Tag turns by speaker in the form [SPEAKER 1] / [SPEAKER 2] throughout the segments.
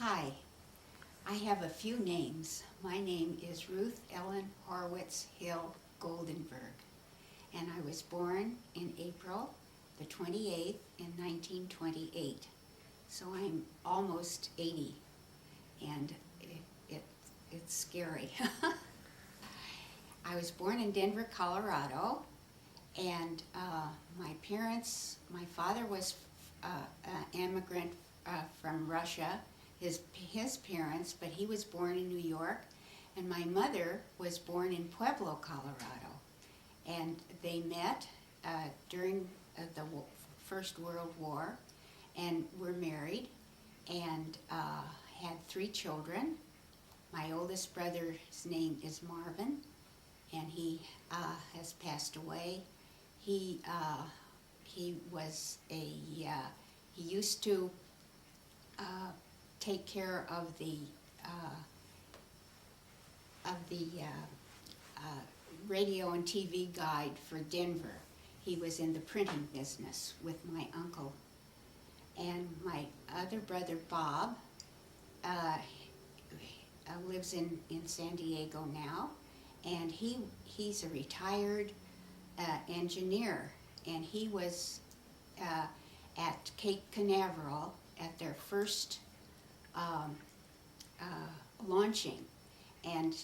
[SPEAKER 1] Hi, I have a few names. My name is Ruth Ellen Horowitz Hill Goldenberg, and I was born in April the 28th in 1928. So I'm almost 80, and it's scary. I was born in Denver, Colorado, and my father was an immigrant from Russia, his parents, but he was born in New York, and my mother was born in Pueblo, Colorado, and they met during the First World War, and were married, and had 3 children. My oldest brother's name is Marvin, and he has passed away. He used to take care of the radio and TV guide for Denver. He was in the printing business with my uncle. And my other brother, Bob, lives in San Diego now, and he's a retired engineer, and he was at Cape Canaveral at their first launching and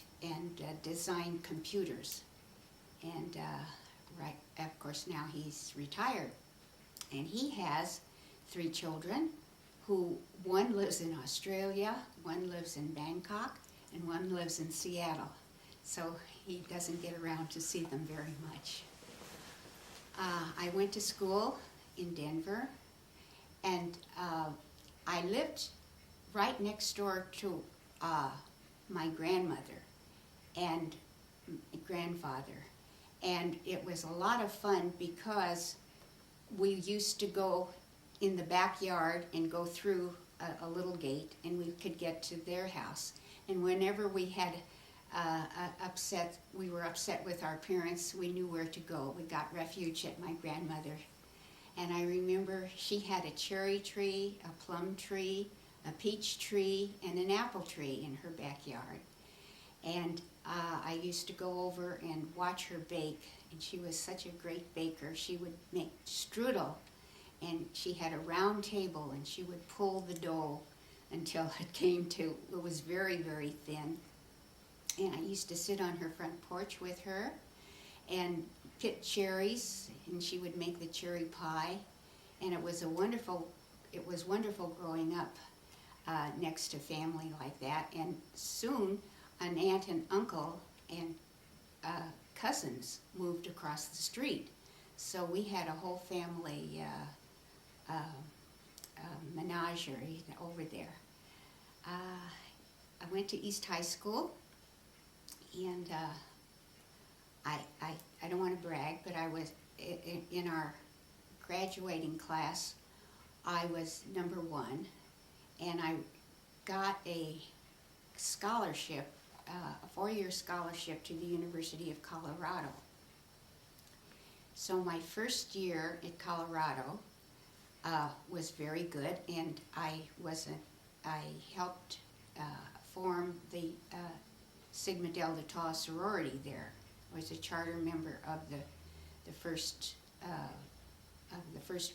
[SPEAKER 1] designed computers. And of course now he's retired, and he has 3 children, who one lives in Australia, one lives in Bangkok, and one lives in Seattle. So he doesn't get around to see them very much. I went to school in Denver, and I lived right next door to my grandmother and grandfather. And it was a lot of fun because we used to go in the backyard and go through a little gate, and we could get to their house. And whenever we had we were upset with our parents, we knew where to go. We got refuge at my grandmother. And I remember she had a cherry tree, a plum tree, a peach tree, and an apple tree in her backyard. And I used to go over and watch her bake, and she was such a great baker. She would make strudel, and she had a round table, and she would pull the dough until it was very, very thin. And I used to sit on her front porch with her and pick cherries, and she would make the cherry pie. And it was wonderful growing up next to family like that. And soon an aunt and uncle and cousins moved across the street. So we had a whole family menagerie over there. I went to East High School, and I don't want to brag, but I was in our graduating class. I was number 1, and I got a scholarship, a 4-year scholarship to the University of Colorado. So my first year at Colorado was very good, and I helped form the Sigma Delta Tau sorority there. I was a charter member of the first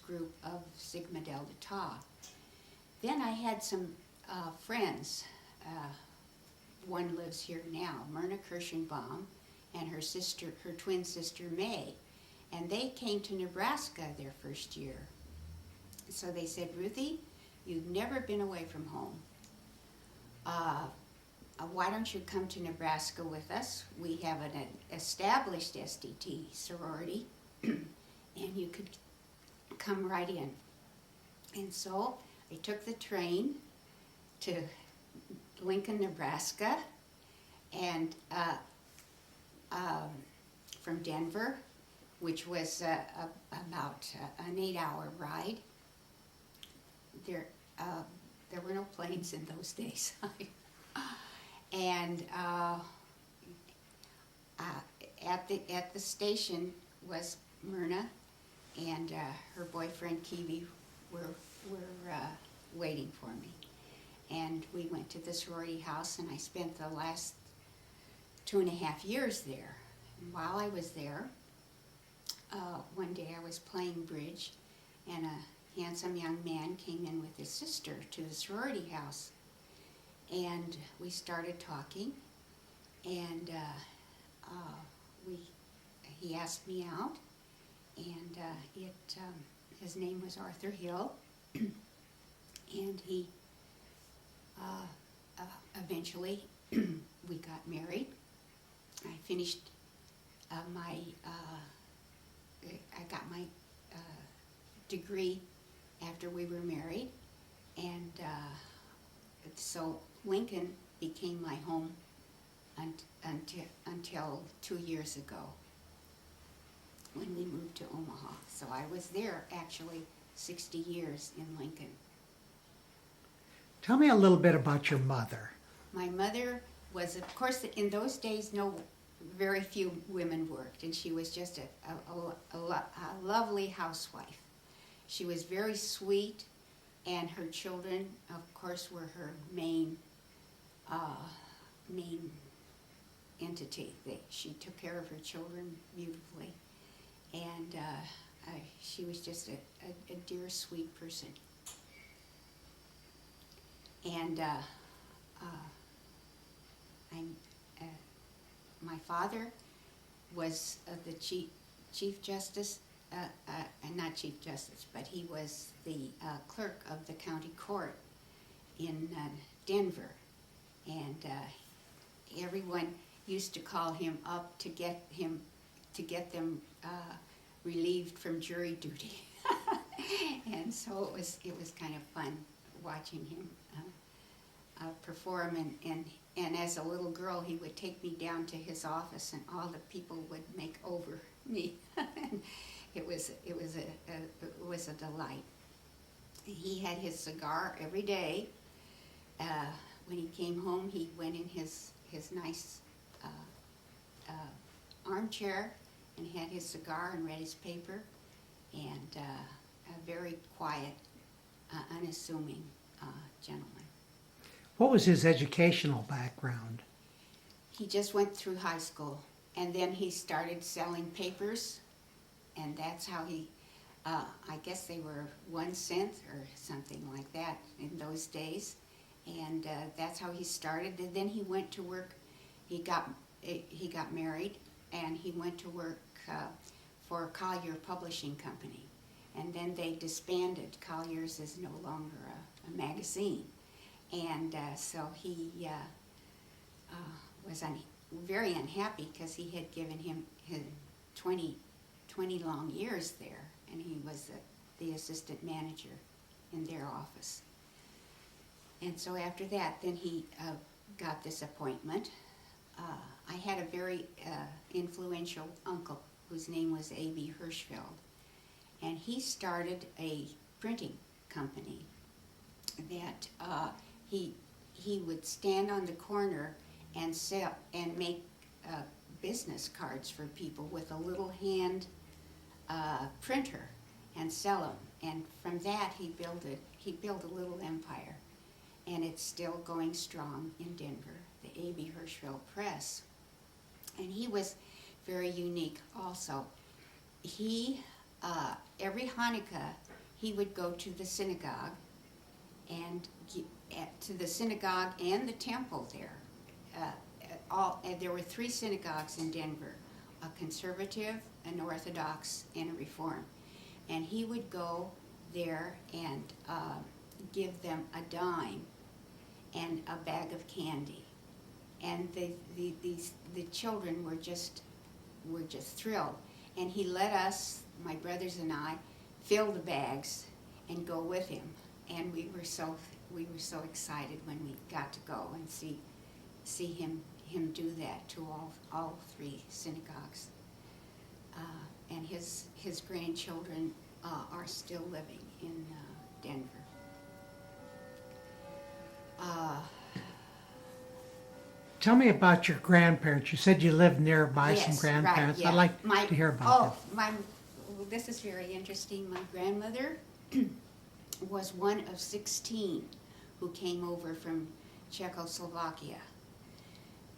[SPEAKER 1] group of Sigma Delta Tau. Then I had some friends. One lives here now, Myrna Kirschenbaum, and her twin sister May, and they came to Nebraska their first year. So they said, "Ruthie, you've never been away from home. Why don't you come to Nebraska with us? We have an established SDT sorority, and you could come right in." And so I took the train to Lincoln, Nebraska, and from Denver, which was about an 8-hour ride. There were no planes in those days. And at the station was Myrna and her boyfriend Kiwi were waiting for me. and we went to the sorority house, and I spent the last 2.5 years there. And while I was there, one day I was playing bridge, and a handsome young man came in with his sister to the sorority house, and we started talking, and he asked me out, and his name was Arthur Hill, and he eventually we got married. I finished I got my degree after we were married, and so Lincoln became my home until 2 years ago when we moved to Omaha. So I was there actually 60 years in Lincoln.
[SPEAKER 2] Tell me a little bit about your mother.
[SPEAKER 1] My mother was, of course, in those days, very few women worked, and she was just a lovely housewife. She was very sweet, and her children, of course, were her main entity. She took care of her children beautifully, and she was just a dear, sweet person. And my father was the chief justice, not chief justice, but he was the clerk of the county court in Denver, and everyone used to call him up to get them relieved from jury duty, and so it was kind of fun watching him perform, and as a little girl he would take me down to his office, and all the people would make over me. It was a delight. He had his cigar every day. When he came home, he went in his nice armchair and had his cigar and read his paper, and a very quiet, unassuming gentleman.
[SPEAKER 2] What was his educational background?
[SPEAKER 1] He just went through high school, and then he started selling papers, and that's how he, I guess they were 1 cent or something like that in those days, and that's how he started. And then he went to work. He got married, and he went to work for Collier Publishing Company, and then they disbanded. Collier's is no longer a magazine. And so he was very unhappy because he had given him his 20 long years there, and he was the assistant manager in their office. And so after that, then he got this appointment. I had a very influential uncle whose name was A.B. Hirschfeld, and he started a printing company that he would stand on the corner and sell and make business cards for people with a little hand printer and sell them. And from that he built a little empire, and it's still going strong in Denver, the A.B. Hirschfeld Press. And he was very unique also. He every Hanukkah he would go to the synagogue and and the temple there. There were 3 synagogues in Denver, a conservative, an Orthodox, and a Reform. And he would go there and give them a dime and a bag of candy. And the children were just thrilled. And he let us, my brothers and I, fill the bags and go with him. And we were so excited when we got to go and see him do that to all 3 synagogues. And his grandchildren are still living in Denver.
[SPEAKER 3] Tell me about your grandparents. You said you lived nearby
[SPEAKER 1] Yes,
[SPEAKER 3] some grandparents.
[SPEAKER 1] right, yeah.
[SPEAKER 3] I'd like to hear about
[SPEAKER 1] This is very interesting. My grandmother was one of 16 who came over from Czechoslovakia.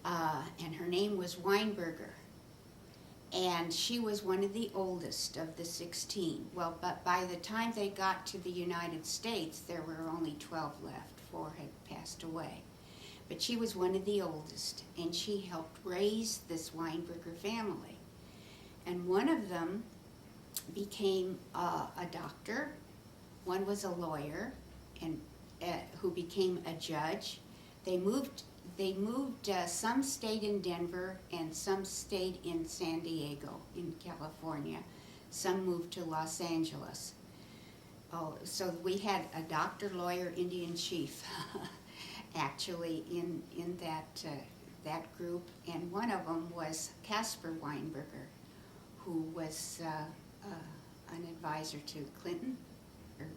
[SPEAKER 1] And her name was Weinberger. And she was one of the oldest of the 16. Well, but by the time they got to the United States, there were only 12 left. 4 had passed away. But she was one of the oldest, and she helped raise this Weinberger family. And one of them became a doctor, one was a lawyer, and who became a judge. They moved, some stayed in Denver and some stayed in San Diego in California. Some moved to Los Angeles. Oh, so we had a doctor, lawyer, Indian chief actually in that group, and one of them was Caspar Weinberger, who was an advisor to Clinton, or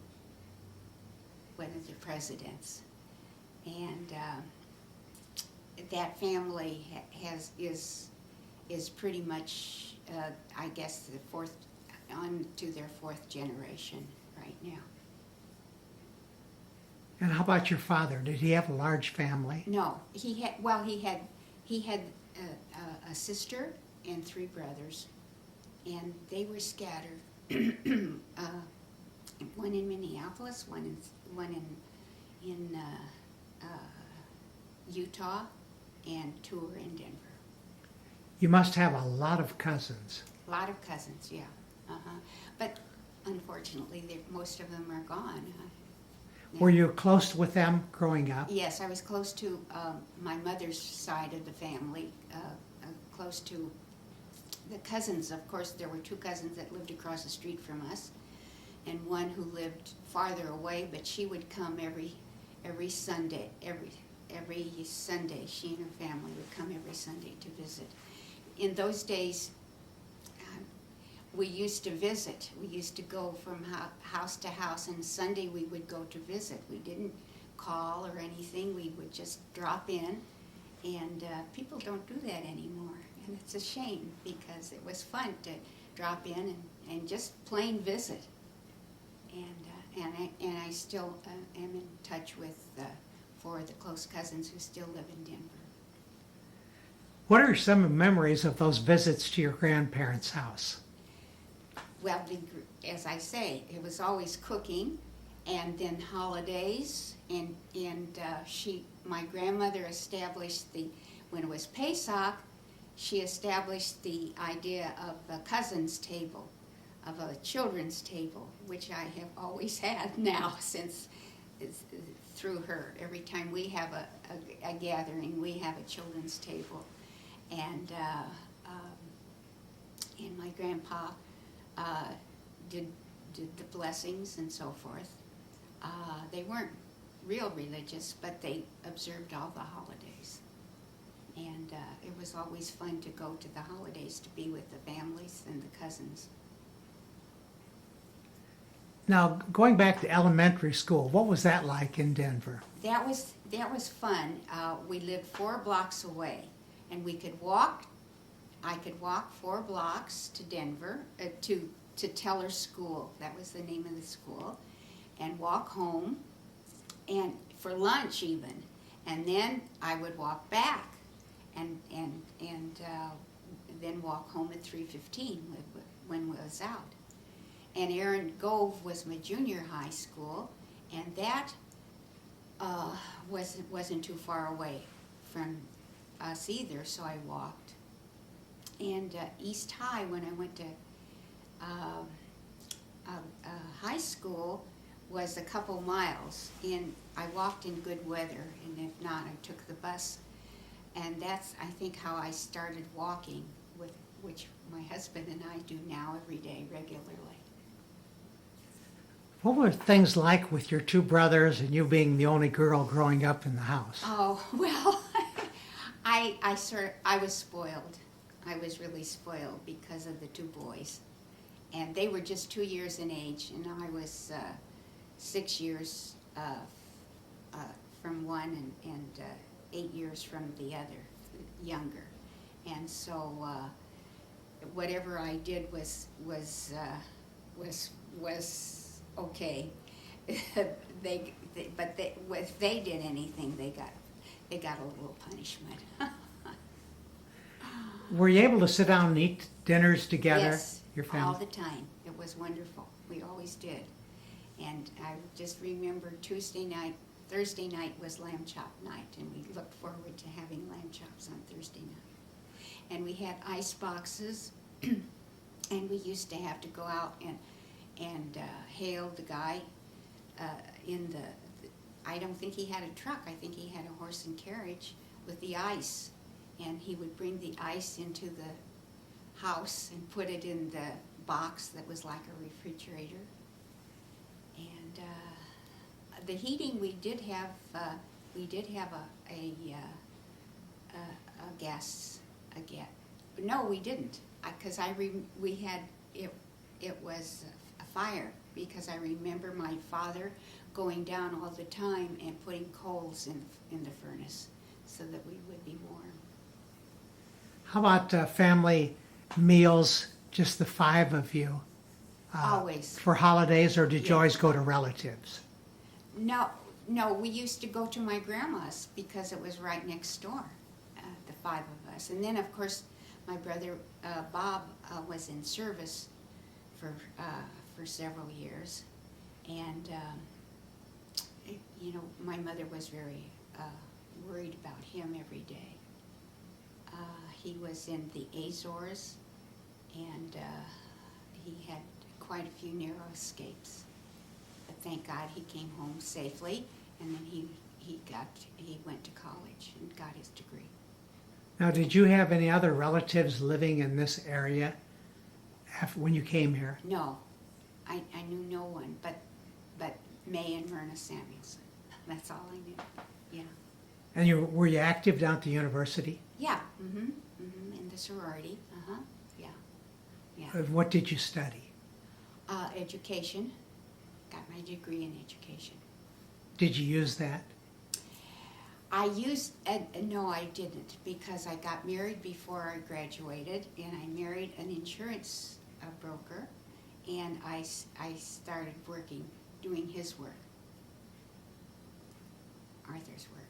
[SPEAKER 1] one of the presidents. And that family is pretty much, I guess, on to their 4th generation right now.
[SPEAKER 3] And how about your father? Did he have a large family?
[SPEAKER 1] No, he had a sister and 3 brothers, and they were scattered. One in Minneapolis, one in Utah, and 2 were in Denver.
[SPEAKER 3] You must have a lot of cousins.
[SPEAKER 1] A lot of cousins, yeah. But unfortunately, most of them are gone.
[SPEAKER 3] Were you close with them growing up?
[SPEAKER 1] Yes, I was close to my mother's side of the family, close to the cousins. Of course, there were 2 cousins that lived across the street from us, and one who lived farther away, but she would come every Sunday. Every Sunday, she and her family would come every Sunday to visit. In those days, we used to visit. We used to go from house to house, and Sunday we would go to visit. We didn't call or anything. We would just drop in, and people don't do that anymore. And it's a shame, because it was fun to drop in and just plain visit. And I still am in touch with 4 of the close cousins who still live in Denver.
[SPEAKER 3] What are some memories of those visits to your grandparents' house?
[SPEAKER 1] Well, as I say, it was always cooking, and then holidays, and my grandmother established when it was Pesach, she established the idea of a cousin's table, of a children's table, which I have always had now since through her. Every time we have a gathering, we have a children's table, and my grandpa did the blessings and so forth. They weren't real religious, but they observed all the holidays. And it was always fun to go to the holidays to be with the families and the cousins.
[SPEAKER 3] Now, going back to elementary school, what was that like in Denver?
[SPEAKER 1] That was fun. We lived 4 blocks away, and we could walk. I could walk 4 blocks to Denver, to Teller School. That was the name of the school, and walk home, and for lunch even, and then I would walk back, and then walk home at 3:15 when we was out. And Aaron Gove was my junior high school, and that wasn't too far away from us either, so I walked. And East High, when I went to high school, was a couple miles, and I walked in good weather, and if not, I took the bus. And that's, I think, how I started walking, which my husband and I do now every day regularly.
[SPEAKER 3] What were things like with your 2 brothers and you being the only girl growing up in the house?
[SPEAKER 1] Oh, well, I was spoiled. I was really spoiled because of the 2 boys. And they were just 2 years in age, and I was 6 years from one and 8 years from the other, younger. And so whatever I did was okay. if they did anything, they got a little punishment.
[SPEAKER 3] Were you able to sit down and eat dinners together?
[SPEAKER 1] Yes,
[SPEAKER 3] Your
[SPEAKER 1] all
[SPEAKER 3] family?
[SPEAKER 1] the time. It was wonderful. We always did. And I just remember Thursday night was lamb chop night, and we looked forward to having lamb chops on Thursday night. And we had ice boxes, and we used to have to go out and hail the guy in I don't think he had a truck. I think he had a horse and carriage with the ice. And he would bring the ice into the house and put it in the box that was like a refrigerator. And the heating, we did have a gas. No, we didn't, because we had it was a fire, because I remember my father going down all the time and putting coals in the furnace so that we would be warm.
[SPEAKER 3] How about family meals, just the five of you?
[SPEAKER 1] Always.
[SPEAKER 3] For holidays, or did you
[SPEAKER 1] Yeah.
[SPEAKER 3] always go to relatives?
[SPEAKER 1] No, we used to go to my grandma's because it was right next door, the five of us. And then, of course, my brother Bob was in service for several years. And, my mother was very worried about him every day. He was in the Azores, and he had quite a few narrow escapes. But thank God he came home safely, and then he went to college and got his degree.
[SPEAKER 3] Now, did you have any other relatives living in this area when you came here?
[SPEAKER 1] No, I knew no one but May and Myrna Samuelson. That's all I knew. Yeah.
[SPEAKER 3] And were you active down at the university?
[SPEAKER 1] Yeah. In the sorority. Yeah. Yeah.
[SPEAKER 3] What did you study?
[SPEAKER 1] Education. Got my degree in education.
[SPEAKER 3] Did you use that?
[SPEAKER 1] No, I didn't, because I got married before I graduated, and I married an insurance broker, and I started doing his work, Arthur's work.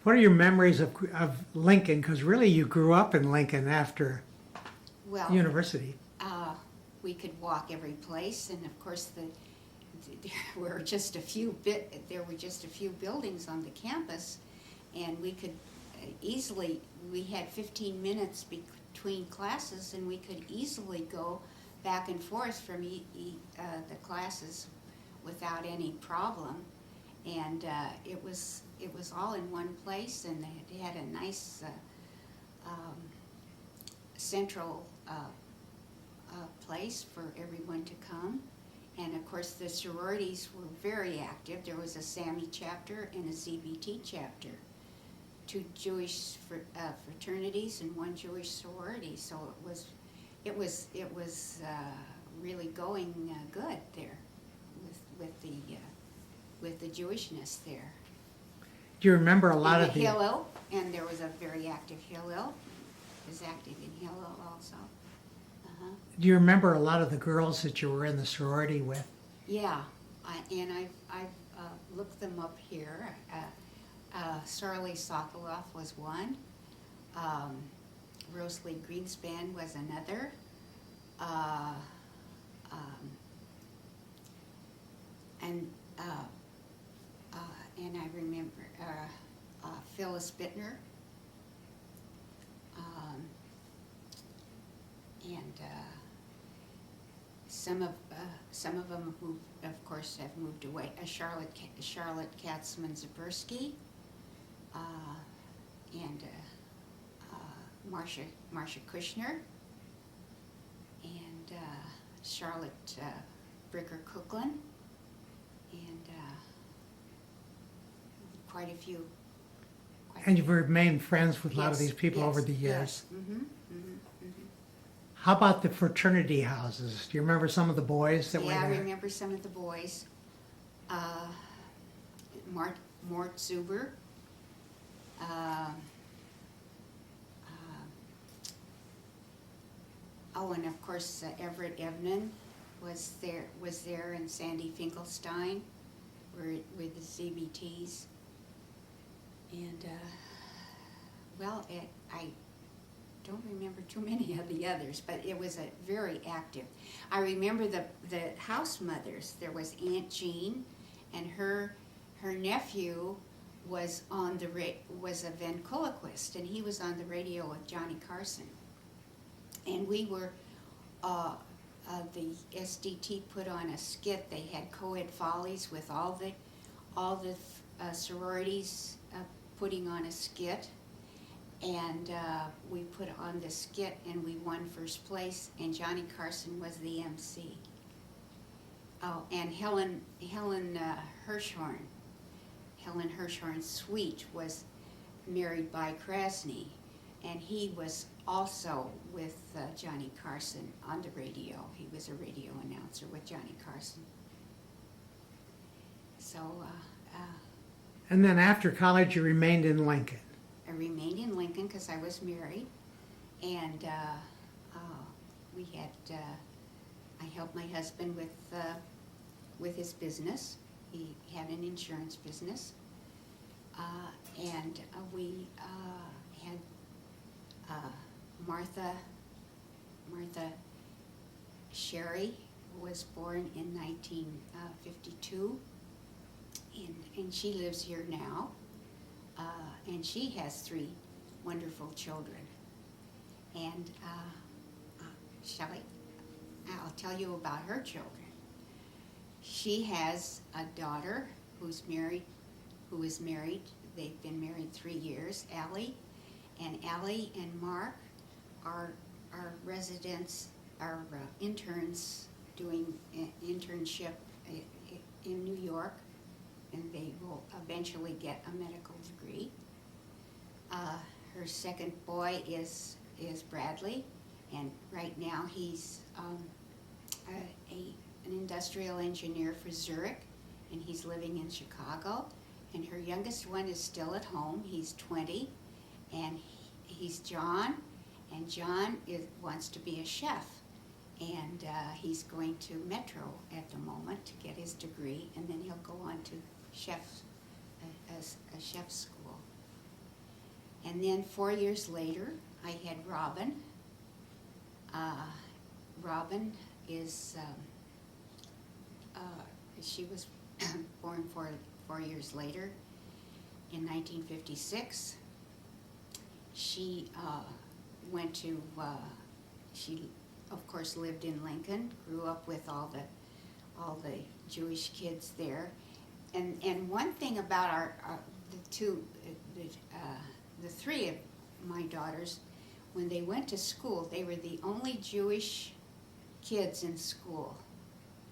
[SPEAKER 3] What are your memories of Lincoln? Because really you grew up in Lincoln after
[SPEAKER 1] Well,
[SPEAKER 3] university.
[SPEAKER 1] we could walk every place, and of course there were just a few buildings on the campus, and we could we had 15 minutes between classes, and we could easily go back and forth from the classes without any problem. And it was all in one place, and they had a nice central place for everyone to come. And of course the sororities were very active. There was a SAMI chapter and a ZBT chapter, 2 Jewish fraternities and 1 Jewish sorority. So it was really going good there with the Jewishness there.
[SPEAKER 3] Do you remember a lot
[SPEAKER 1] And
[SPEAKER 3] of
[SPEAKER 1] the
[SPEAKER 3] the...
[SPEAKER 1] Hillel, and there was a very active Hillel. Was active in Hillel also.
[SPEAKER 3] Do you remember a lot of the girls that you were in the sorority with?
[SPEAKER 1] Yeah, I've looked them up here. Sarli Sokoloff was one. Rosalie Greenspan was another. And I remember Phyllis Bittner. And some of them who, of course, have moved away. Charlotte Katzman Zabursky, and Marcia Kushner, and Charlotte Bricker Cooklin, and quite a few.
[SPEAKER 3] And you've remained friends with a lot of
[SPEAKER 1] Yes,
[SPEAKER 3] these people
[SPEAKER 1] yes,
[SPEAKER 3] over the years.
[SPEAKER 1] yes.
[SPEAKER 3] How about the fraternity houses? Do you remember some of the boys that were
[SPEAKER 1] Yeah, I
[SPEAKER 3] there?
[SPEAKER 1] remember some of the boys. Mort Zuber. Oh, and of course Everett Evnan, was there, and Sandy Finkelstein were with the CBTs. And I don't remember too many of the others, but it was a very active. I remember the house mothers. There was Aunt Jean, and her nephew was was a ventriloquist, and he was on the radio with Johnny Carson. And we were the SDT put on a skit. They had co-ed follies with all the sororities putting on a skit. And we put on the skit, and we won first place, and Johnny Carson was the MC. Oh, and Helen Hirschhorn's sweet was married by Krasny, and he was also with Johnny Carson on the radio. He was a radio announcer with Johnny Carson. So
[SPEAKER 3] And then after college, you remained in Lincoln.
[SPEAKER 1] I remained in Lincoln because I was married, and we had. I helped my husband with his business. He had an insurance business, and we had Martha Sherry was born in 1952, and she lives here now. And she has 3 wonderful children. And I'll tell you about her children. She has a daughter who is married. They've been married 3 years, Allie. And Allie and Mark are interns doing an internship in New York, and they will eventually get a medical degree. Her second boy is Bradley, and right now he's an industrial engineer for Zurich, and he's living in Chicago. And her youngest one is still at home. He's 20, and he's John, and John wants to be a chef. And he's going to Metro at the moment to get his degree, and then he'll go on to a chef's school. And then 4 years later, I had Robin. Robin is, she was born 4 years later in 1956. She went to, she of course lived in Lincoln, grew up with all the Jewish kids there. And one thing about the 3 of my daughters, when they went to school, they were the only Jewish kids in school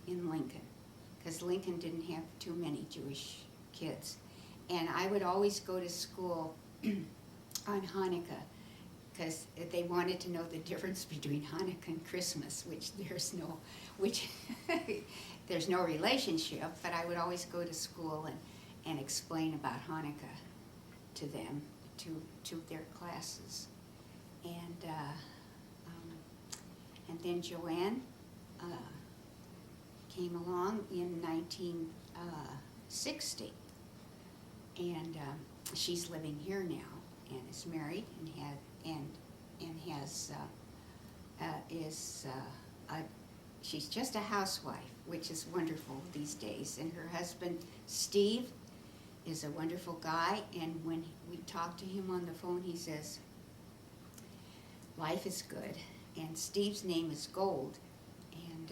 [SPEAKER 1] in Lincoln, because Lincoln didn't have too many Jewish kids. And I would always go to school on Hanukkah, because they wanted to know the difference between Hanukkah and Christmas, which there's no relationship, but I would always go to school and explain about Hanukkah to them, to their classes. And then Joanne came along in 1960, and she's living here now, and is married, she's just a housewife, which is wonderful these days. And her husband, Steve, is a wonderful guy, and when we talk to him on the phone, he says, life is good. And Steve's name is Gold, and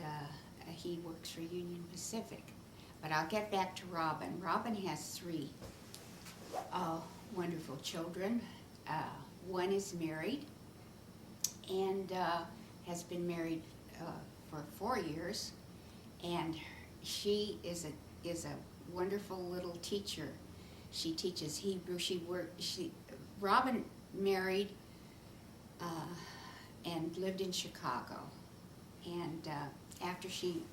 [SPEAKER 1] he works for Union Pacific. But I'll get back to Robin. Robin has 3 wonderful children. One is married, and has been married for 4 years, and she is a wonderful little teacher. She teaches Hebrew. Robin married and lived in Chicago, and after she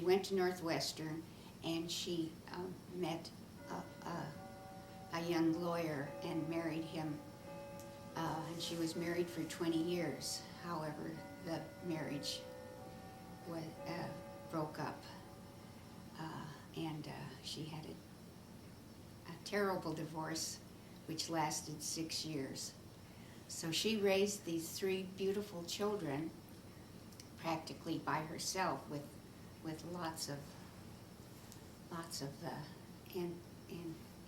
[SPEAKER 1] went to Northwestern, and she met a young lawyer and married him, and she was married for 20 years. However, the marriage broke up, and she had a terrible divorce, which lasted 6 years. So she raised these 3 beautiful children practically by herself, with lots of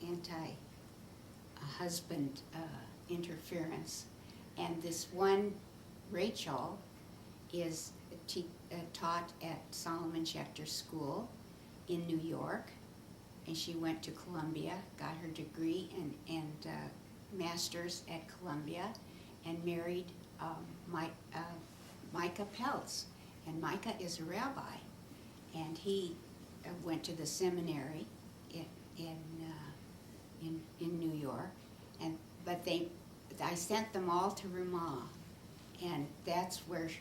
[SPEAKER 1] anti-husband interference. And this one, Rachel, is taught at Solomon Schechter School in New York, and she went to Columbia, got her degree and master's at Columbia, and married Micah Peltz. And Micah is a rabbi, and he went to the seminary in New York, but I sent them all to Ramah, and that's where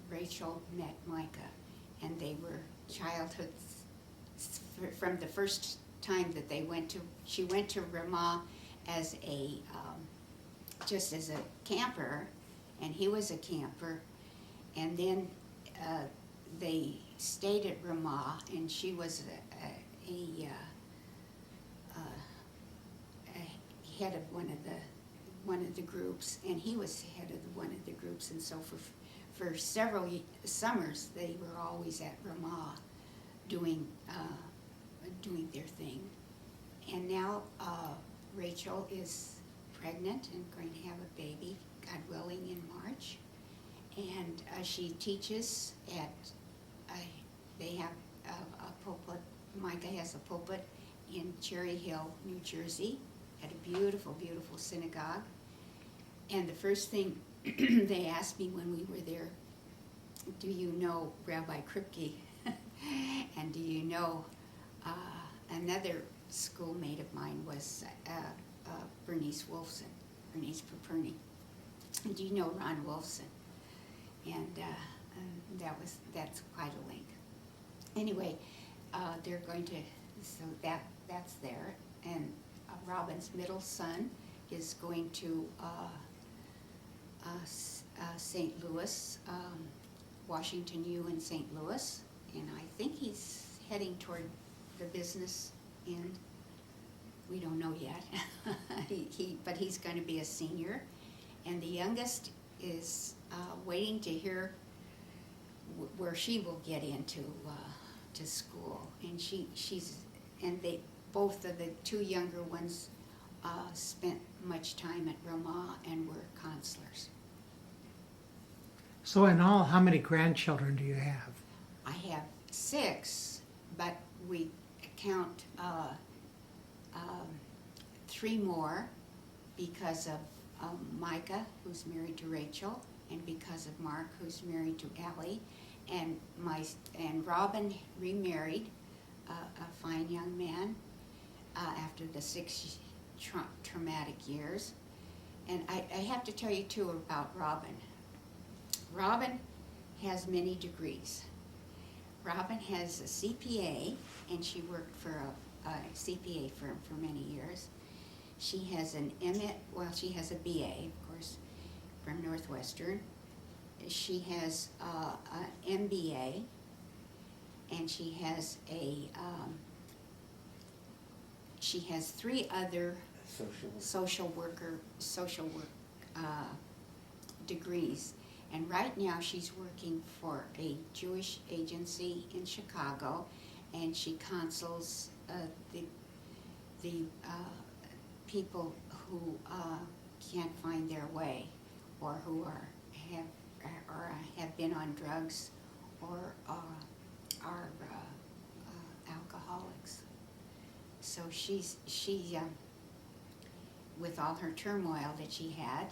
[SPEAKER 1] Rachel met Micah, and they were childhood from the first time that she went to Ramah as just as a camper, and he was a camper, and then they stayed at Ramah, and she was a head of one of the groups, and he was head of one of the groups, and so for several summers they were always at Ramah doing their thing. And now Rachel is pregnant and going to have a baby, God willing, in March. And she teaches at, they have a pulpit, Micah has a pulpit in Cherry Hill, New Jersey, at a beautiful, beautiful synagogue. And the first thing they asked me when we were there, do you know Rabbi Kripke? And do you know another schoolmate of mine was Bernice Paperny. And do you know Ron Wolfson? And that's quite a link. Anyway, they're going to, so that's there. And Robin's middle son is going to St. Louis, Washington U in St. Louis, and I think he's heading toward the business end. We don't know yet. But he's going to be a senior, and the youngest is waiting to hear where she will get into to school, and they both of the 2 younger ones spent much time at Ramah and were counselors.
[SPEAKER 3] So in all, how many grandchildren do you have?
[SPEAKER 1] I have 6, but we count 3 more because of Micah, who's married to Rachel, and because of Mark, who's married to Allie, and Robin remarried a fine young man after the 6 traumatic years. And I have to tell you too about Robin. Robin has many degrees. Robin has a CPA, and she worked for a CPA firm for many years. She has an she has a BA, of course, from Northwestern. She has an MBA, and she has 3 other social work degrees. And right now she's working for a Jewish agency in Chicago, and she counsels the people who can't find their way, or who have been on drugs, or are alcoholics. So she with all her turmoil that she had,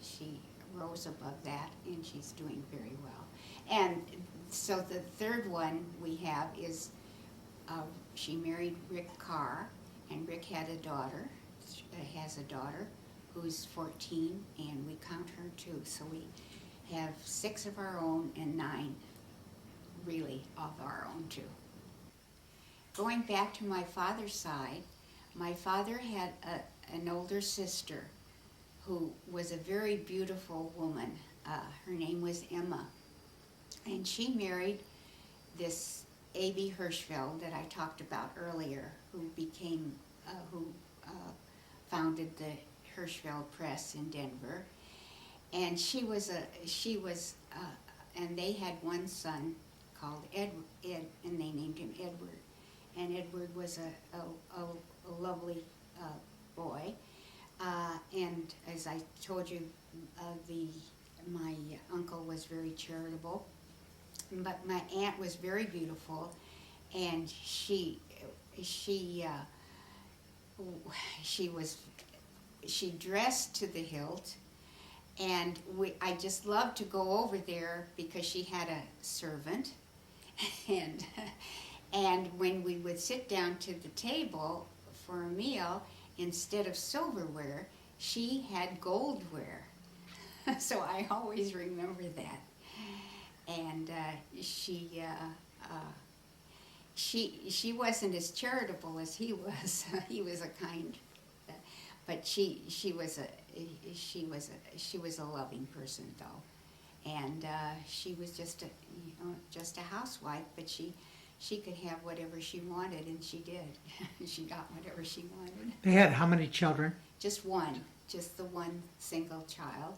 [SPEAKER 1] she rose above that, and she's doing very well. And so the third one we have is she married Rick Carr, and Rick has a daughter who's 14, and we count her too. So we have 6 of our own and 9 really of our own too. Going back to my father's side, my father had an older sister who was a very beautiful woman. Her name was Emma, and she married this A.B. Hirschfeld that I talked about earlier, who became, who founded the Hirschfeld Press in Denver. And and they had one son called Ed, and they named him Edward. And Edward was a lovely boy. And as I told you, my uncle was very charitable, but my aunt was very beautiful, and she dressed to the hilt, and I just loved to go over there because she had a servant, and when we would sit down to the table for a meal, instead of silverware, she had goldware. So I always remember that. And she wasn't as charitable as he was. He was a kind, but she was a loving person though, and she was just a housewife. But she could have whatever she wanted, and she did. She got whatever she wanted.
[SPEAKER 3] They had how many children?
[SPEAKER 1] Just the one single child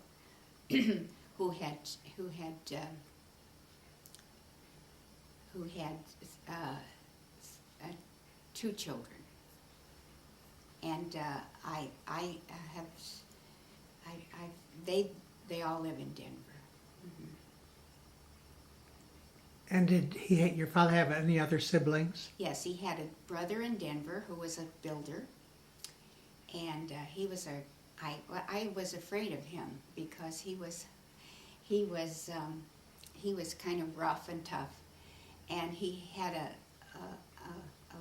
[SPEAKER 1] who had 2 children, and they all live in Denver. Mm-hmm.
[SPEAKER 3] And did your father have any other siblings?
[SPEAKER 1] Yes, he had a brother in Denver who was a builder, and I was afraid of him because he was kind of rough and tough, and he had a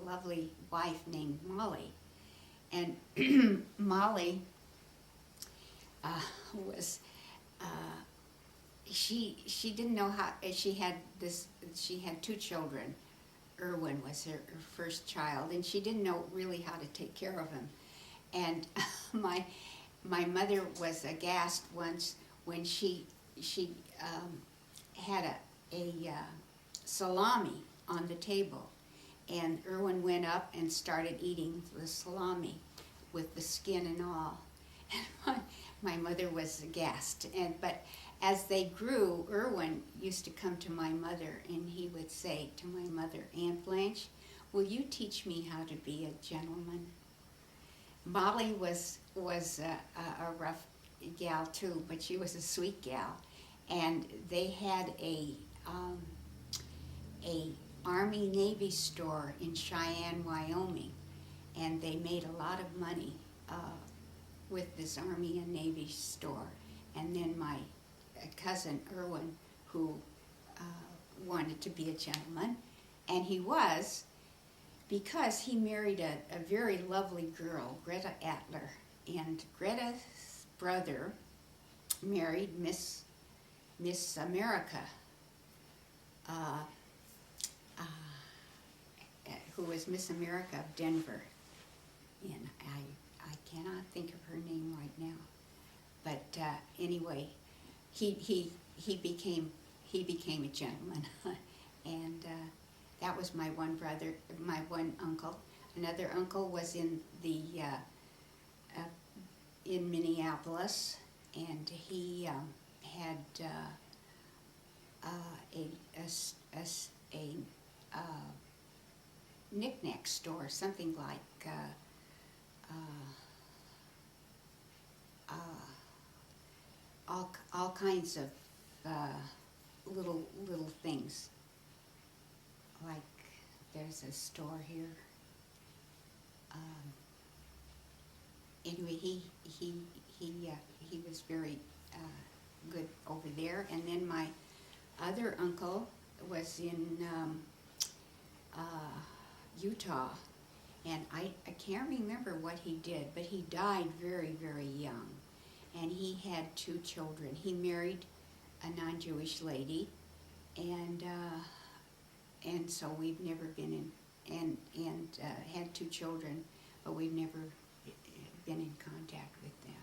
[SPEAKER 1] lovely wife named Molly, and Molly was she didn't know how she had 2 children. Erwin was her first child, and she didn't know really how to take care of him. And my mother was aghast once when she had a salami on the table, and Erwin went up and started eating the salami with the skin and all. And my mother was aghast. But as they grew, Erwin used to come to my mother, and he would say to my mother, "Aunt Blanche, will you teach me how to be a gentleman?" Molly was a rough gal too, but she was a sweet gal, and they had a Army-Navy store in Cheyenne, Wyoming, and they made a lot of money with this Army and Navy store. And then my cousin Erwin, who wanted to be a gentleman, and he was, because he married a very lovely girl, Greta Adler, and Greta's brother married Miss America, who was Miss America of Denver, and I cannot think of her name right now, but anyway, he became a gentleman, and that was my one brother, my one uncle. Another uncle was in Minneapolis, and he had a knick-knack store, something like all kinds of little things. Like there's a store here. Anyway, he was very good over there. And then my other uncle was in Utah, and I can't remember what he did, but he died very, very young. And he had 2 children. He married a non-Jewish lady, and so we've never been in, and had 2 children, but we've never been in contact with them.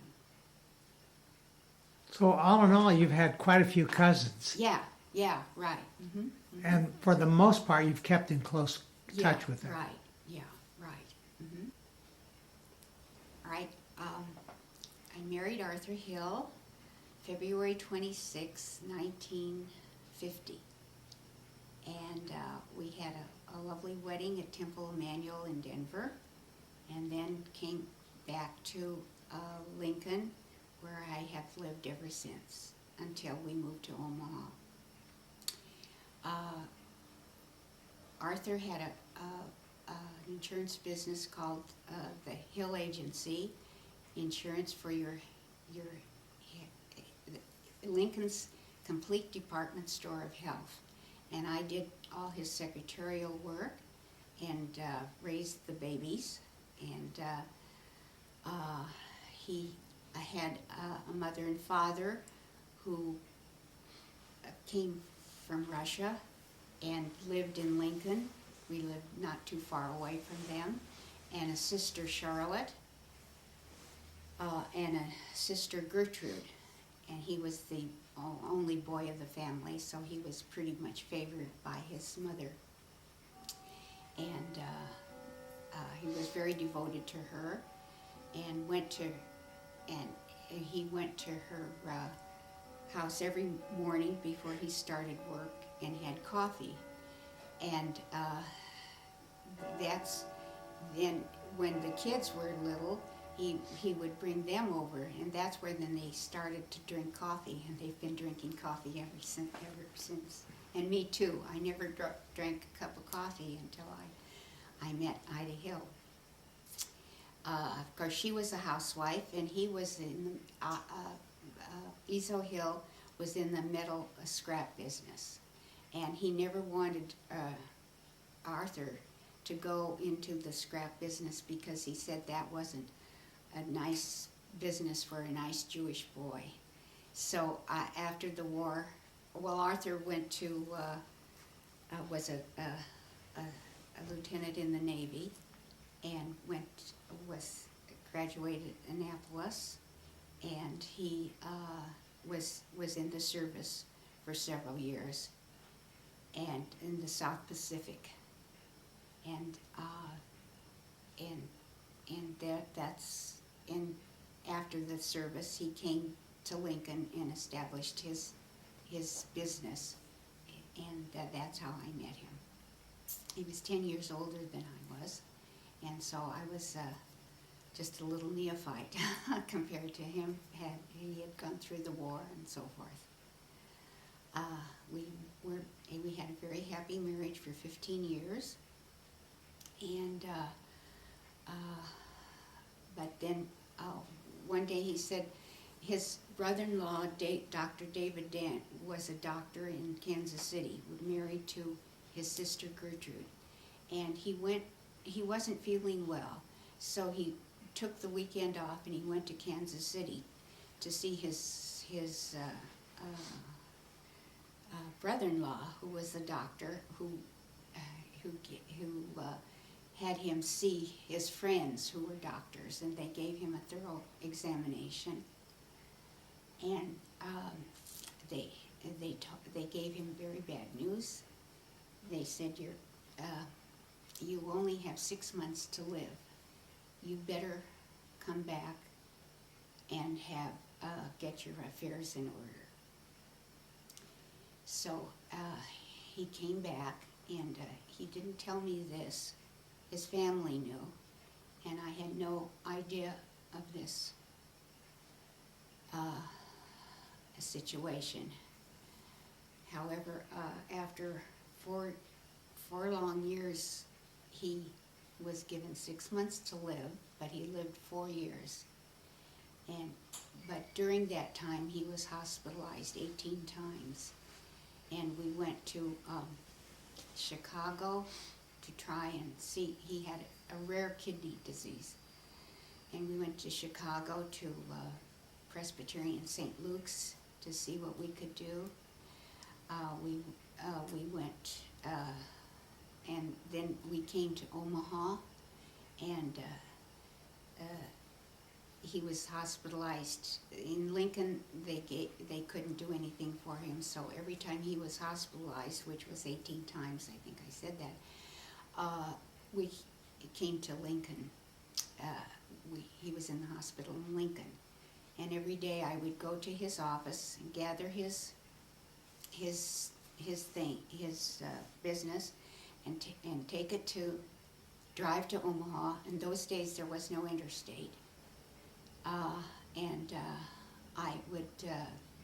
[SPEAKER 3] So all in all, you've had quite a few cousins.
[SPEAKER 1] Yeah, Yeah, right. Mm-hmm.
[SPEAKER 3] And for the most part, you've kept in close touch with her.
[SPEAKER 1] Right, yeah, right. Mm-hmm. All right, I married Arthur Hill February 26, 1950. And we had a lovely wedding at Temple Emmanuel in Denver, and then came back to Lincoln, where I have lived ever since, until we moved to Omaha. Arthur had an insurance business called the Hill Agency, insurance for your Lincoln's complete department store of health. And I did all his secretarial work and raised the babies. And I had a mother and father who came from Russia and lived in Lincoln. We lived not too far away from them. And a sister, Charlotte, and a sister, Gertrude. And he was the only boy of the family, so he was pretty much favored by his mother. And he was very devoted to her, and he went to her house every morning before he started work and had coffee. And that's then when the kids were little, he would bring them over, and that's where then they started to drink coffee, and they've been drinking coffee ever since. And me too. I never drank a cup of coffee until I met Ida Hill. Of course, she was a housewife, and he was in Iso Hill was in the metal scrap business, and he never wanted Arthur to go into the scrap business because he said that wasn't a nice business for a nice Jewish boy. So after the war, well, Arthur went to was a lieutenant in the Navy, and graduated at Annapolis, and he was in the service for several years, and in the South Pacific, and that's after the service he came to Lincoln and established his business, and that's how I met him. He was 10 years older than I was, and so I was just a little neophyte compared to him. He had gone through the war and so forth. We had a very happy marriage for 15 years, and but then one day he said his brother-in-law, Dr. David Dent, was a doctor in Kansas City, married to his sister Gertrude, and he wasn't feeling well, so he took the weekend off and he went to Kansas City to see his brother-in-law, who was a doctor, who had him see his friends who were doctors, and they gave him a thorough examination, and they gave him very bad news. They said, you only have 6 months to live. You better come back and get your affairs in order. So he came back, and he didn't tell me this. His family knew, and I had no idea of this situation. However, after four long years, he was given 6 months to live, but he lived 4 years. But during that time, he was hospitalized 18 times. And we went to Chicago to try and see. He had a rare kidney disease. And we went to Chicago to Presbyterian St. Luke's to see what we could do. We went, and then we came to Omaha, and he was hospitalized. In Lincoln, they couldn't do anything for him, so every time he was hospitalized, which was 18 times, I think I said that, we came to Lincoln. He was in the hospital in Lincoln. And every day I would go to his office and gather his business and take it to, drive to Omaha. In those days there was no interstate. I would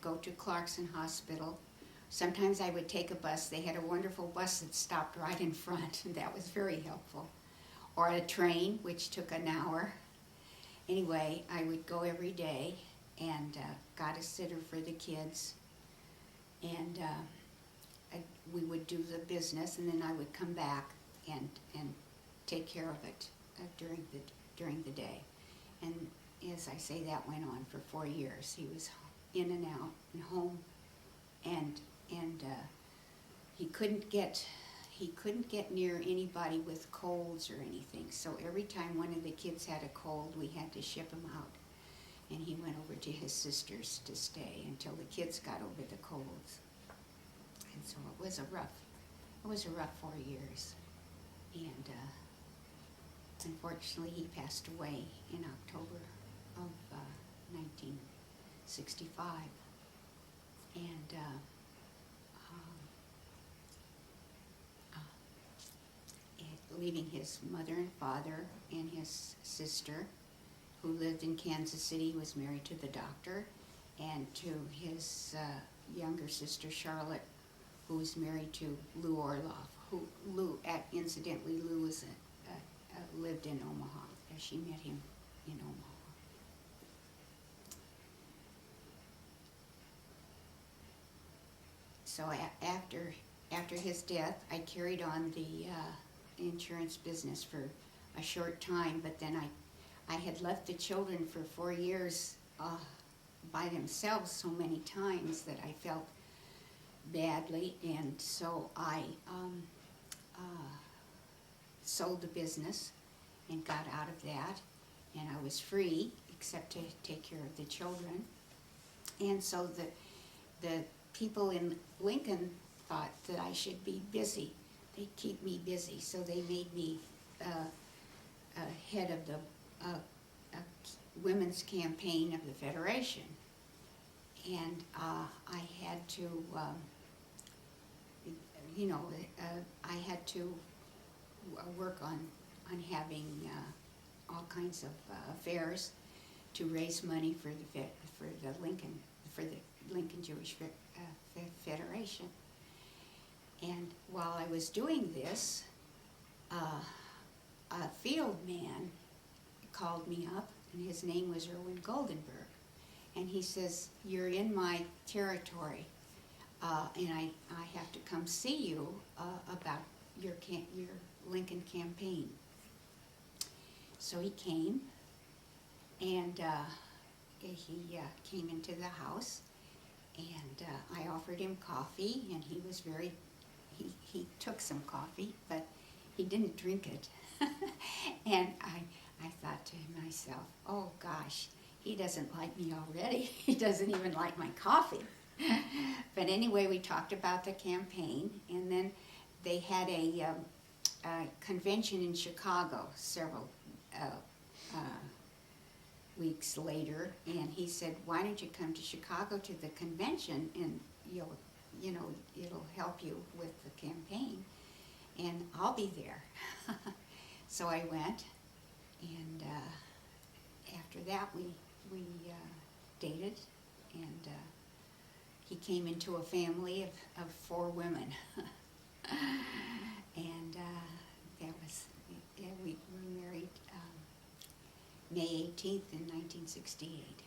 [SPEAKER 1] go to Clarkson Hospital. Sometimes I would take a bus. They had a wonderful bus that stopped right in front, and that was very helpful. Or a train, which took an hour. Anyway, I would go every day and got a sitter for the kids. And we would do the business, and then I would come back and take care of it during the day. And as I say, that went on for 4 years. He was in and out and home, and he couldn't get near anybody with colds or anything. So every time one of the kids had a cold, we had to ship him out, and he went over to his sister's to stay until the kids got over the colds. And so it was a rough 4 years, and unfortunately he passed away in October of 1965, and leaving his mother and father and his sister, who lived in Kansas City, was married to the doctor, and to his younger sister Charlotte, who was married to Lou Orloff. Incidentally, Lou was lived in Omaha. She met him in Omaha. So after his death, I carried on the insurance business for a short time, but then I had left the children for 4 years by themselves so many times that I felt badly, and so I sold the business and got out of that, and I was free except to take care of the children. And so the people in Lincoln thought that I should be busy. They keep me busy, so they made me head of the women's campaign of the Federation. And I had to, I had to work on having all kinds of affairs to raise money for the Lincoln Jewish Federation. And while I was doing this, a field man called me up, and his name was Goldenberg. And he says, "You're in my territory, and I have to come see you about your Lincoln campaign." So he came, and he came into the house, and I offered him coffee, and he was he took some coffee, but he didn't drink it. And I thought to myself, oh gosh, he doesn't like me already. He doesn't even like my coffee. But anyway, we talked about the campaign, and then they had a convention in Chicago several weeks later, and he said, "Why don't you come to Chicago to the convention, and it'll help you with the campaign, and I'll be there." So I went, and after that we dated, and he came into a family of 4 women. And we were married May 18th in 1968.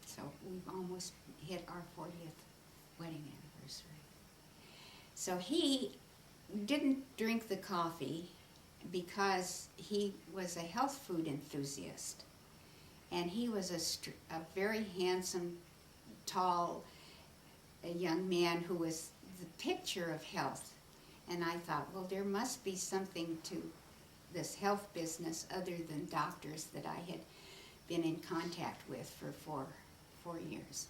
[SPEAKER 1] So we've almost hit our 40th wedding anniversary. So he didn't drink the coffee because he was a health food enthusiast. And he was a very handsome, tall, a young man who was the picture of health. And I thought, well, there must be something to this health business other than doctors that I had been in contact with for 4 years.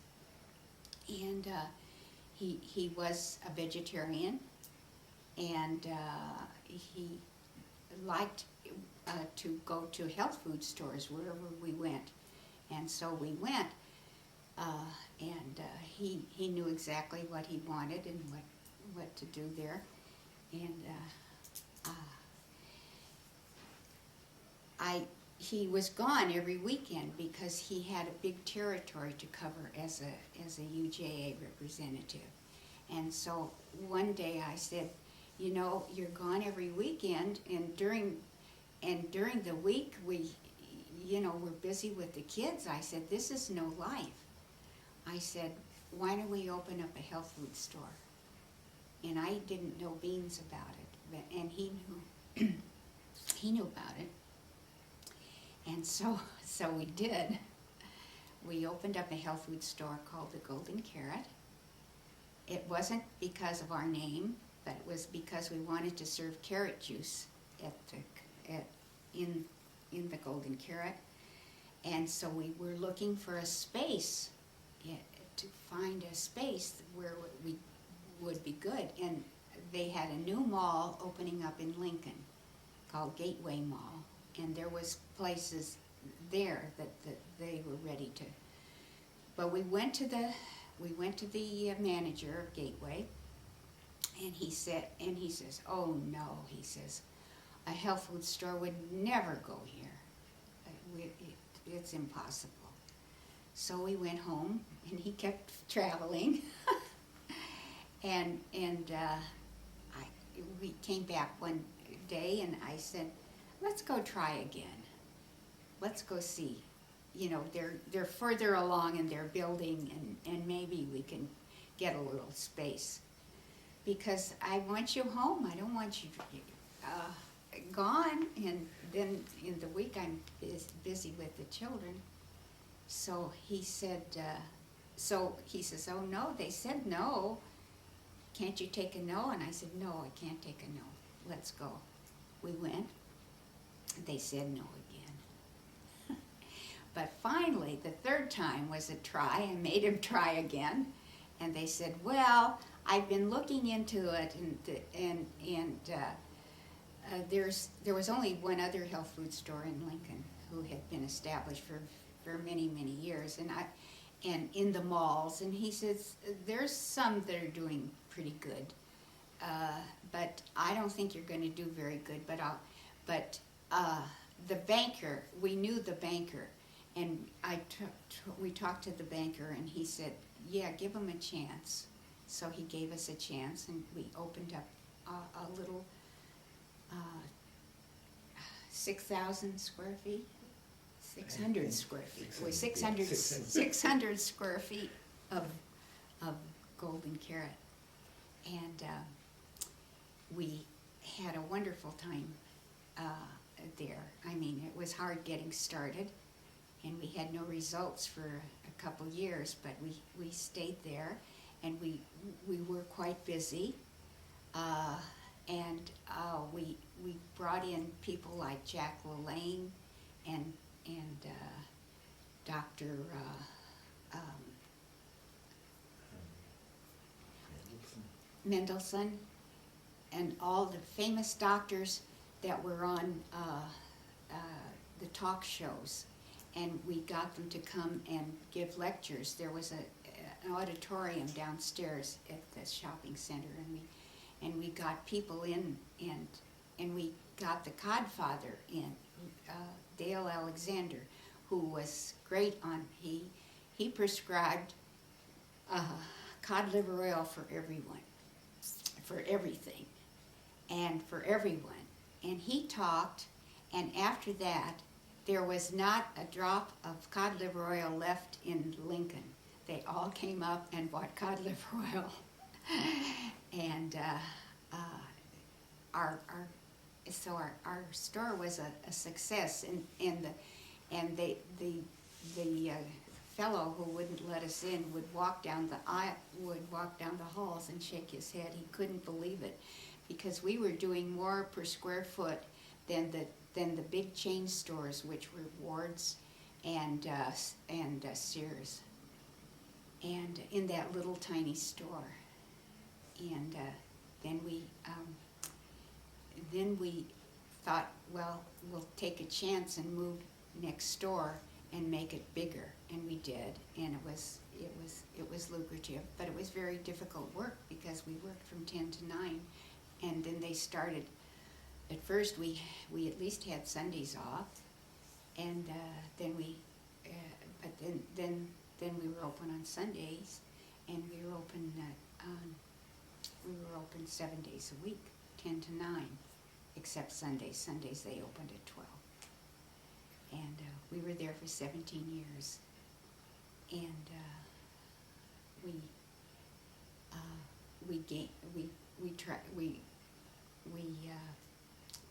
[SPEAKER 1] And he was a vegetarian, and he liked to go to health food stores wherever we went. And so we went, and he knew exactly what he wanted and what to do there. And he was gone every weekend because he had a big territory to cover as a UJA representative. And so one day I said, you know, you're gone every weekend, and during the week we're busy with the kids. I said, this is no life. I said, why don't we open up a health food store? And I didn't know beans about it, and he knew about it. And so we did. We opened up a health food store called the Golden Carrot. It wasn't because of our name, but it was because we wanted to serve carrot juice in the Golden Carrot. And so we were looking for a space, to find a space where we would be good. And they had a new mall opening up in Lincoln called Gateway Mall. And there was places there that they were ready to. But we went to the manager of Gateway, and he says, oh no, he says, a health food store would never go here. It's impossible. So we went home, and he kept traveling, and we came back one day, and I said, let's go try again. Let's go see. You know, they're further along in their building, and maybe we can get a little space. Because I want you home. I don't want you gone, and then in the week I'm busy with the children. So he said, oh no, they said no. Can't you take a no? And I said, no, I can't take a no. Let's go. We went. They said no again. But finally, the third time was a try. I made him try again. And they said, well, I've been looking into it, and there was only one other health food store in Lincoln who had been established for many, many years, and in the malls. And he says, there's some that are doing pretty good, but I don't think you're going to do very good. But the banker, we knew the banker, and we talked to the banker, and he said, yeah, give him a chance. So he gave us a chance, and we opened up a little 6,000 square feet, 600 square feet. It was 600 square feet of Golden Carrot. And we had a wonderful time there. I mean, it was hard getting started, and we had no results for a couple years, but we stayed there, and we were quite busy. And we brought in people like Jack LaLanne and Dr. Mendelsohn, and all the famous doctors that were on the talk shows, and we got them to come and give lectures. There was an auditorium downstairs at the shopping center, and we got people in, and we got the Codfather in, Dale Alexander, who was great on, he prescribed cod liver oil for everyone, for everything, and for everyone. And he talked, and after that, there was not a drop of cod liver oil left in Lincoln. They all came up and bought cod liver oil. And our store was a success, and the fellow who wouldn't let us in would walk down the halls and shake his head. He couldn't believe it, because we were doing more per square foot than the big chain stores, which were Ward's and Sears, and in that little tiny store. And then we thought, well, we'll take a chance and move next door and make it bigger, and we did, and it was lucrative, but it was very difficult work because we worked from 10 to 9, and then they started. At first, we at least had Sundays off, and then we were open on Sundays, and we were open 7 days a week, 10 to 9, except Sundays. Sundays they opened at 12, and we were there for 17 years, and we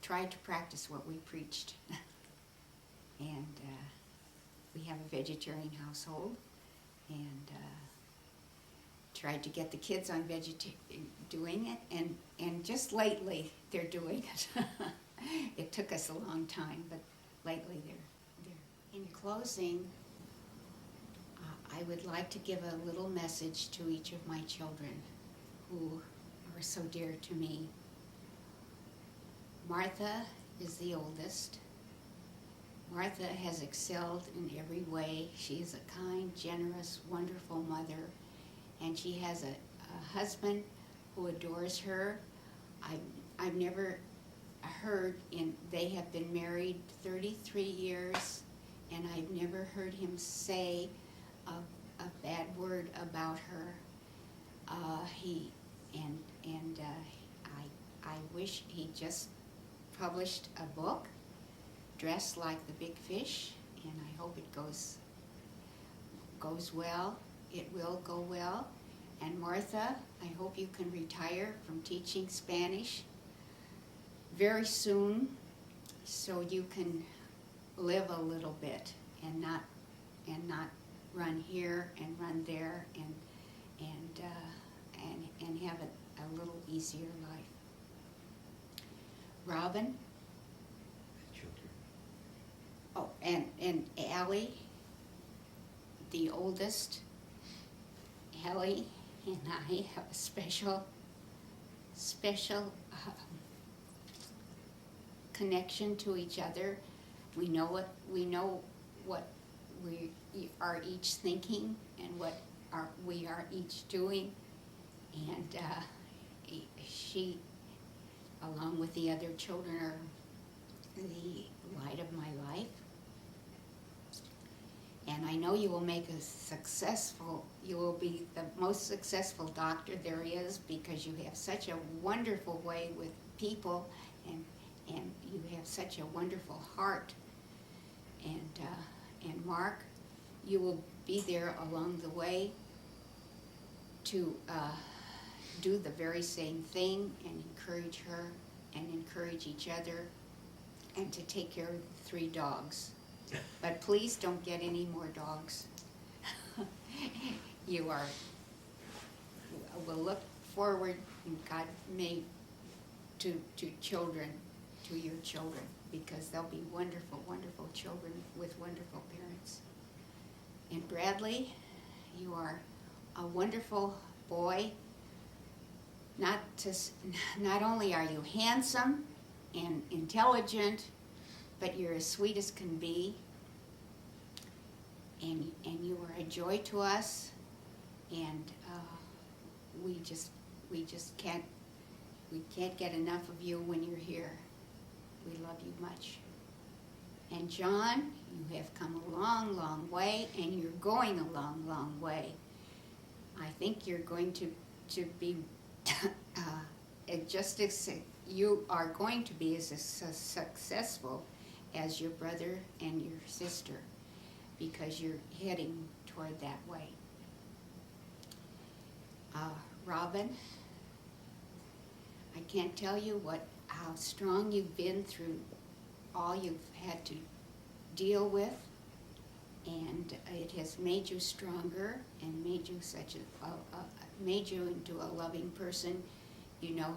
[SPEAKER 1] tried to practice what we preached, and we have a vegetarian household, and tried to get the kids on doing it, and just lately they're doing it. It took us a long time, but lately they're. In closing, I would like to give a little message to each of my children who are so dear to me. Martha is the oldest. Martha has excelled in every way. She is a kind, generous, wonderful mother, and she has a husband who adores her. I've never heard, they have been married 33 years, and I've never heard him say a bad word about her. I wish he just published a book, Dressed Like the Big Fish, and I hope it goes well. It will go well. And Martha, I hope you can retire from teaching Spanish very soon, so you can live a little bit and not run here and run there and have a little easier life. Robin. Oh, and Allie, the oldest. Allie and I have a special connection to each other. We know what we are each thinking and what we are each doing, and she, along with the other children, are the light of my life. And I know you will you will be the most successful doctor there is, because you have such a wonderful way with people, and you have such a wonderful heart. And Mark, you will be there along the way to do the very same thing and encourage her and encourage each other, and to take care of the 3 dogs. But please don't get any more dogs. We'll look forward, and God made to children, to your children, because they'll be wonderful, wonderful children with wonderful parents. And Bradley, you are a wonderful boy. Not only are you handsome and intelligent, but you're as sweet as can be, and you are a joy to us, and we can't get enough of you when you're here. We love you much. And John, you have come a long, long way, and you're going a long, long way. I think you're going to be just as you are going to be as successful as your brother and your sister, because you're heading toward that way. Robin, I can't tell you how strong you've been through all you've had to deal with, and it has made you stronger and made you made you into a loving person. You know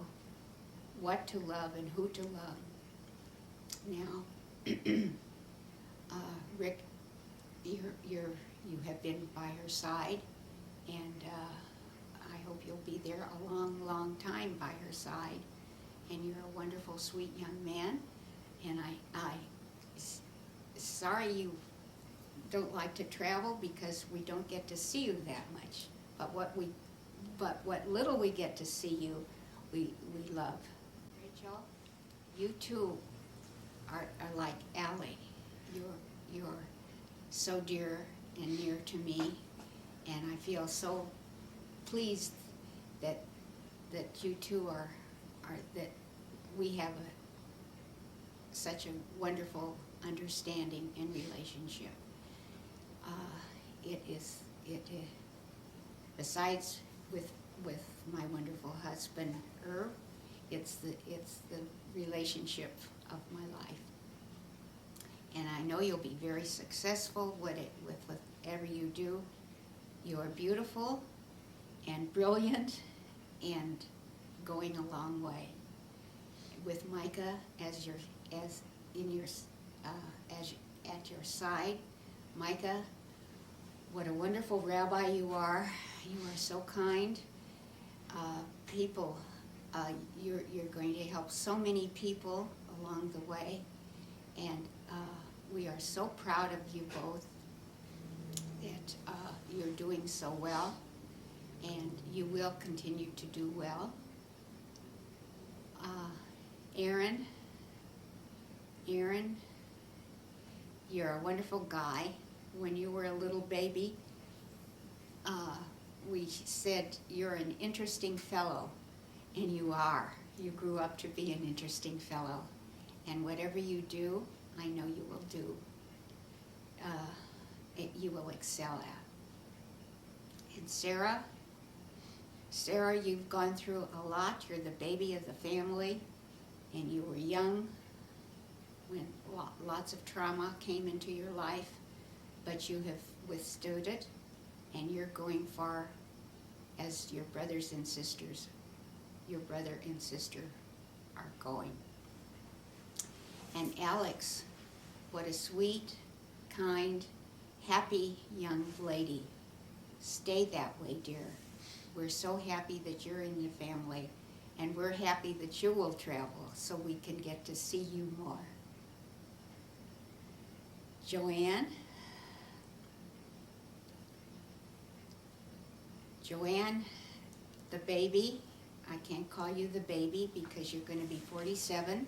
[SPEAKER 1] what to love and who to love. Now, Rick, you have been by her side, and I hope you'll be there a long, long time by her side. And you're a wonderful, sweet young man, and sorry you don't like to travel because we don't get to see you that much. But what little we get to see you, we love. Rachel, you too are like Allie. You're so dear and near to me, and I feel so pleased that you two are that we have such a wonderful understanding and relationship. Besides with my wonderful husband Irv, it's the relationship of my life. And I know you'll be very successful with whatever you do. You are beautiful and brilliant and going a long way. With Micah at your side, Micah, what a wonderful rabbi you are. You are so kind. You're going to help so many people along the way, and we are so proud of you both that you're doing so well, and you will continue to do well. Aaron, you're a wonderful guy. When you were a little baby, we said you're an interesting fellow, and you are. You grew up to be an interesting fellow, and whatever you do, I know you will do. You will excel at. And Sarah, you've gone through a lot. You're the baby of the family, and you were young when lots of trauma came into your life, but you have withstood it, and you're going far as your brother and sister are going. And Alex, what a sweet, kind, happy young lady. Stay that way, dear. We're so happy that you're in the family, and we're happy that you will travel so we can get to see you more. Joanne, the baby, I can't call you the baby because you're going to be 47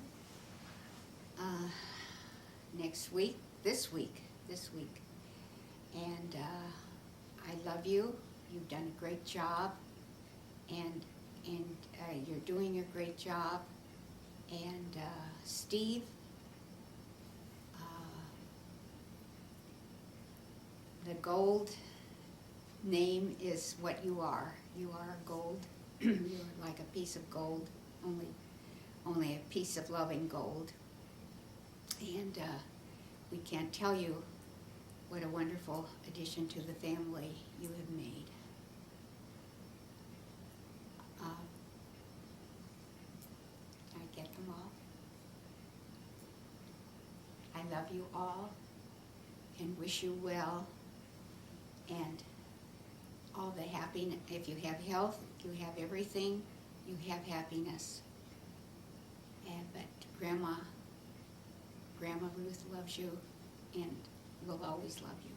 [SPEAKER 1] this week. And I love you. You've done a great job, and you're doing a great job. And Steve, the gold name is what you are. You are gold. You're like a piece of gold, only a piece of loving gold. And we can't tell you what a wonderful addition to the family you have made. Did I get them all? I love you all and wish you well, and all the happiness. If you have health, you have everything, you have happiness. But Grandma Ruth loves you and will always love you.